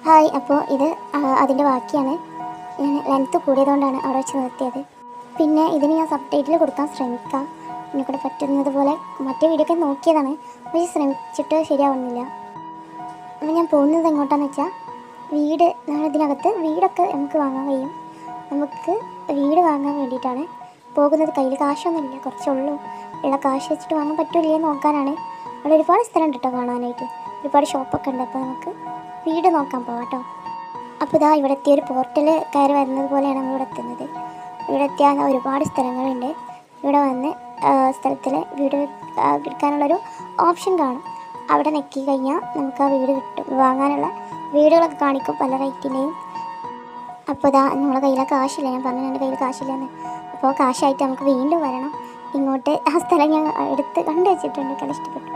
Hi, അപ്പോൾ ഇത് അതിൻ്റെ ബാക്കിയാണ്. ഞാൻ ലെങ്ത്ത് കൂടിയതുകൊണ്ടാണ് അവിടെ വെച്ച് നിർത്തിയത്. പിന്നെ ഇതിന് ഞാൻ സബ് ടൈറ്റിൽ കൊടുക്കാൻ ശ്രമിക്കാം. എന്നെക്കൂടെ പറ്റുന്നത് പോലെ മറ്റേ വീഡിയോ ഒക്കെ നോക്കിയതാണ്, പക്ഷേ ശ്രമിച്ചിട്ട് ശരിയാവുന്നില്ല. അപ്പോൾ ഞാൻ പോകുന്നത് എങ്ങോട്ടാണെന്ന് വെച്ചാൽ നമ്മളിതിനകത്ത് വീടൊക്കെ നമുക്ക് വാങ്ങാൻ കഴിയും. നമുക്ക് വീട് വാങ്ങാൻ വേണ്ടിയിട്ടാണ് പോകുന്നത്. കയ്യിൽ കാശൊന്നുമില്ല, കുറച്ചുള്ളൂ. ഉള്ള കാശ് വെച്ചിട്ട് വാങ്ങാൻ പറ്റില്ലേ നോക്കാനാണ്. അവിടെ ഒരുപാട് സ്ഥലം ഉണ്ട് കേട്ടോ കാണാനായിട്ട്, ഒരുപാട് ഷോപ്പൊക്കെ ഉണ്ട്. അപ്പോൾ നമുക്ക് വീട് നോക്കാൻ പോകാം കേട്ടോ. അപ്പോൾ ഇതാ ഇവിടെ എത്തിയൊരു പോർട്ടൽ കയറി വരുന്നത് പോലെയാണ് നമ്മളിവിടെ എത്തുന്നത്. ഇവിടെ എത്തിയാൽ ഒരുപാട് സ്ഥലങ്ങളുണ്ട്. ഇവിടെ വന്ന് സ്ഥലത്തിൽ വീട് എടുക്കാനുള്ളൊരു ഓപ്ഷൻ കാണും. അവിടെ നെക്കി കഴിഞ്ഞാൽ നമുക്ക് ആ വീട് കിട്ടും. വാങ്ങാനുള്ള വീടുകളൊക്കെ കാണിക്കും, പല റേറ്റിൻ്റെയും. അപ്പോൾ ഇതാ നമ്മളെ കയ്യിലെ കാശില്ല, ഞാൻ പറഞ്ഞു എൻ്റെ കയ്യിൽ കാശില്ലെന്ന്. അപ്പോൾ കാശായിട്ട് നമുക്ക് വീണ്ടും വരണം ഇങ്ങോട്ട്. ആ സ്ഥലം ഞാൻ എടുത്ത് കണ്ടു വെച്ചിട്ടുണ്ട്, എനിക്ക് ഇഷ്ടപ്പെട്ടു.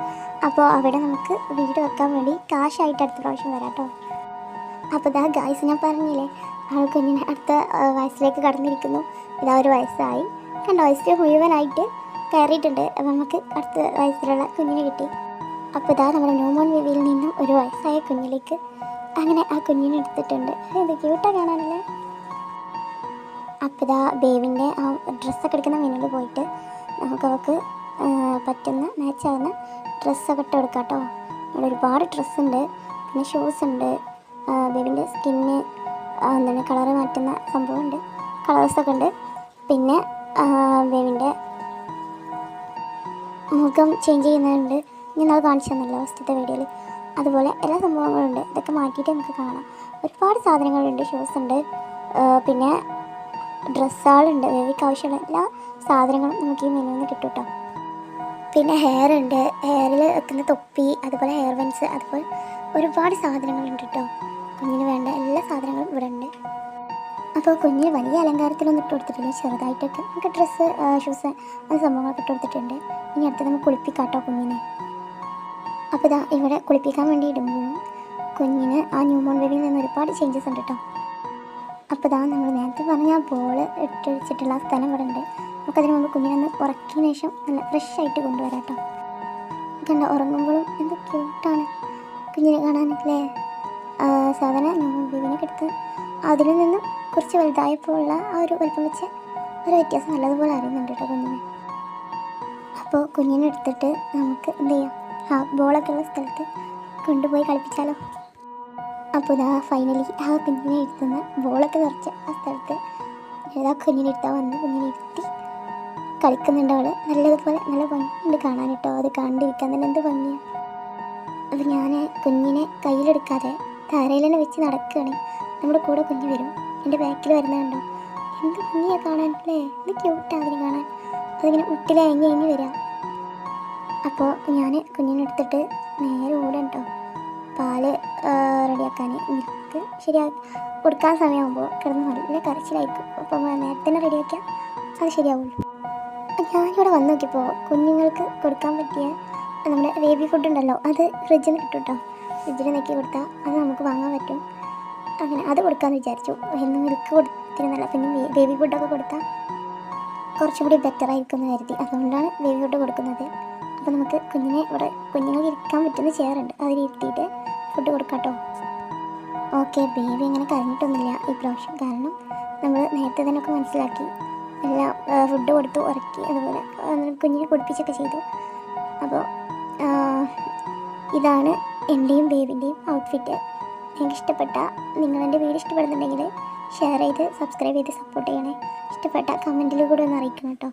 അപ്പോൾ അവിടെ നമുക്ക് വീട് വെക്കാൻ വേണ്ടി കാശായിട്ട് അടുത്ത പ്രാവശ്യം വരാം കേട്ടോ. അപ്പോൾ ഇതാ ഗായ്സ്, ഞാൻ പറഞ്ഞില്ലേ ആൾ കുഞ്ഞിനെ അടുത്ത വയസ്സിലേക്ക് കടന്നിരിക്കുന്നു. ഇതാ ഒരു വയസ്സായി, 2 വയസ്സ് മുഴുവനായിട്ട് കയറിയിട്ടുണ്ട്. അപ്പോൾ നമുക്ക് അടുത്ത വയസ്സിലുള്ള കുഞ്ഞിനെ കിട്ടി. അപ്പോൾ ഇതാ നമ്മുടെ ന്യൂമോൺ ബേബിയിൽ നിന്നും ഒരു വയസ്സായ കുഞ്ഞിലേക്ക് അങ്ങനെ ആ കുഞ്ഞിനെ എടുത്തിട്ടുണ്ട്. ഇത് ക്യൂട്ടാണ് കാണാനല്ലേ. അപ്പോൾ ഇതാ ബേബിൻ്റെ ആ ഡ്രസ്സൊക്കെ എടുക്കുന്ന മെനുവിൽ പോയിട്ട് നമുക്ക് അവൾക്ക് പറ്റുന്ന മാച്ചാകുന്ന ഡ്രസ്സൊക്കെ ഇട്ട് കൊടുക്കാം കേട്ടോ. അവിടെ ഒരുപാട് ഡ്രസ്സുണ്ട്, പിന്നെ ഷൂസ് ഉണ്ട്, ബേബിൻ്റെ സ്കിന്ന് എന്താണ് കളറ് മാറ്റുന്ന സംഭവമുണ്ട്, കളേഴ്സൊക്കെ ഉണ്ട്. പിന്നെ ബേബിൻ്റെ മുഖം ചേഞ്ച് ചെയ്യുന്നുണ്ട്, ഞാൻ അത് കാണിച്ചു തന്നല്ലോ ഫസ്റ്റത്തെ വീഡിയോയിൽ. അതുപോലെ എല്ലാ സംഭവങ്ങളുണ്ട്. ഇതൊക്കെ മാറ്റിയിട്ട് നമുക്ക് കാണാം. ഒരുപാട് സാധനങ്ങളുണ്ട്, ഷൂസ് ഉണ്ട്, പിന്നെ ഡ്രസ്സുകളുണ്ട്. ബേബിക്ക് ആവശ്യമുള്ള എല്ലാ സാധനങ്ങളും നമുക്ക് ഈ മെനുവിൽ നിന്ന് കിട്ടും കേട്ടോ. പിന്നെ ഹെയർ ഉണ്ട്, ഹെയറിൽ വെക്കുന്ന തൊപ്പി, അതുപോലെ ഹെയർ ബൻസ്, അതുപോലെ ഒരുപാട് സാധനങ്ങളുണ്ട് കേട്ടോ. കുഞ്ഞിന് വേണ്ട എല്ലാ സാധനങ്ങളും ഇവിടെ ഉണ്ട്. അപ്പോൾ കുഞ്ഞിന് വലിയ അലങ്കാരത്തിലൊന്നും ഇട്ട് കൊടുത്തിട്ടില്ല, ചെറുതായിട്ടൊക്കെ നമുക്ക് ഡ്രസ്സ്, ഷൂസ്, അത് സംഭവങ്ങളൊക്കെ ഇട്ട് കൊടുത്തിട്ടുണ്ട്. ഇനി അടുത്ത് നമുക്ക് കുളിപ്പിക്കാം കേട്ടോ കുഞ്ഞിനെ. അപ്പോൾ ഇതാ ഇവിടെ കുളിപ്പിക്കാൻ വേണ്ടി ഇടുമ്പോഴും കുഞ്ഞിന് ആ ന്യൂമോൺ ബേബിയിൽ നിന്ന് ഒരുപാട് ചേഞ്ചസ് ഉണ്ട് കേട്ടോ. അപ്പോൾ ഇതാ നമ്മൾ നേരത്തെ പറഞ്ഞ ബോൾ ഇട്ട് വെച്ചിട്ടുള്ള ആ സ്ഥലം ഇവിടെ ഉണ്ട്. നമുക്കതിന് മുമ്പ് കുഞ്ഞിനൊന്ന് ഉറക്കിയതിന് ശേഷം നല്ല ഫ്രഷ് ആയിട്ട് കൊണ്ടുവരാം കേട്ടോ. കണ്ട ഉറങ്ങുമ്പോഴും എന്ത് ക്യൂട്ടാണ് കുഞ്ഞിനെ കാണാനല്ലേ. സാധാരണ ന്യൂമോൺ ബേബിനെ എടുത്ത് അതിൽ നിന്നും കുറച്ച് വലുതായപ്പോൾ ഉള്ള ആ ഒരു വലുപ്പം വെച്ച് ഒരു വ്യത്യാസം നല്ലതുപോലെ അറിയുന്നുണ്ട് കേട്ടോ കുഞ്ഞിനെ. അപ്പോൾ കുഞ്ഞിനെ എടുത്തിട്ട് നമുക്ക് എന്ത് ചെയ്യാം, ബോളൊക്കെ ഉള്ള സ്ഥലത്ത് കൊണ്ടുപോയി കളിപ്പിച്ചാലോ. അപ്പോൾ ഇതാ ഫൈനലി ആ കുഞ്ഞിനെ ഇരുത്തുന്ന ബോളൊക്കെ നിറച്ച ആ സ്ഥലത്ത് ഏതാ കുഞ്ഞിനെ ഇരുത്താൻ വന്ന് കുഞ്ഞിനെ ഇരുത്തി കളിക്കുന്നുണ്ട്. അവൾ നല്ലതുപോലെ നല്ല ഭംഗിയുണ്ട് കാണാൻ കേട്ടോ. അത് കണ്ടിരിക്കാൻ തന്നെ എന്ത് ഭംഗിയാണ്. അപ്പോൾ ഞാൻ കുഞ്ഞിനെ കയ്യിലെടുക്കാതെ തറയിൽ തന്നെ വെച്ച് നടക്കുകയാണ്. നമ്മുടെ കൂടെ കുഞ്ഞ് വരും, എൻ്റെ ബാക്കിൽ വരുന്നതുണ്ടോ, എന്ത് ഭംഗിയാണ് കാണാൻ അല്ലേ. എന്ത് ക്യൂട്ടാണ് അതിന് കാണാൻ. അതിങ്ങനെ മുട്ടിലെ അഞ്ഞ് വരാം. അപ്പോൾ ഞാൻ കുഞ്ഞിനെ എടുത്തിട്ട് നേരെ ഓടാൻ കേട്ടോ പാല് റെഡിയാക്കാൻ. മിൽക്ക് ശരിയാക്കി കൊടുക്കാൻ സമയമാകുമ്പോൾ കിടന്ന് നല്ല കരച്ചിലായിരിക്കും. അപ്പോൾ നേരത്തെ തന്നെ റെഡിയാക്കിയാൽ അത് ശരിയാവുള്ളൂ. ഞാനിവിടെ വന്ന് നോക്കിയപ്പോൾ കുഞ്ഞുങ്ങൾക്ക് കൊടുക്കാൻ പറ്റിയ നമ്മുടെ ബേബി ഫുഡ് ഉണ്ടല്ലോ, അത് ഫ്രിഡ്ജിൽ നിന്ന് കിട്ടും കേട്ടോ. ഫ്രിഡ്ജിൽ നെക്കി കൊടുത്താൽ അത് നമുക്ക് വാങ്ങാൻ പറ്റും. അങ്ങനെ അത് കൊടുക്കാമെന്ന് വിചാരിച്ചു. എന്ന് മിൽക്ക് കൊടുത്തിരുന്നല്ല, പിന്നെ ബേബി ഫുഡൊക്കെ കൊടുത്താൽ കുറച്ചും കൂടി ബെറ്റർ ആയിരിക്കും എന്ന് കരുതി. അതുകൊണ്ടാണ് ബേബി ഫുഡ് കൊടുക്കുന്നത്. അപ്പോൾ നമുക്ക് കുഞ്ഞുങ്ങൾക്ക് ഇരിക്കാൻ പറ്റുന്ന ചെയറുണ്ട്, അതിലിരുത്തിയിട്ട് ഫുഡ് കൊടുക്കാം കേട്ടോ. ഓക്കെ, ബേബി അങ്ങനെ കരഞ്ഞിട്ടൊന്നുമില്ല ഈ പ്രാവശ്യം. കാരണം നമ്മൾ നേരത്തെ തന്നെ ഒക്കെ മനസ്സിലാക്കി എല്ലാം ഫുഡ് കൊടുത്തു ഉറക്കി, അതുപോലെ കുഞ്ഞിനെ കുടിപ്പിച്ചൊക്കെ ചെയ്തു. അപ്പോൾ ഇതാണ് എൻ്റെയും ബേബിൻ്റെയും ഔട്ട്ഫിറ്റ്. നിങ്ങൾക്ക് ഇഷ്ടപ്പെട്ട, നിങ്ങളെൻ്റെ വീഡിയോ ഇഷ്ടപ്പെടുന്നുണ്ടെങ്കിൽ ഷെയർ ചെയ്ത് സബ്സ്ക്രൈബ് ചെയ്ത് സപ്പോർട്ട് ചെയ്യണേ. ഇഷ്ടപ്പെട്ട കമൻറ്റിൽ കൂടെ ഒന്ന് അറിയിക്കണം കേട്ടോ.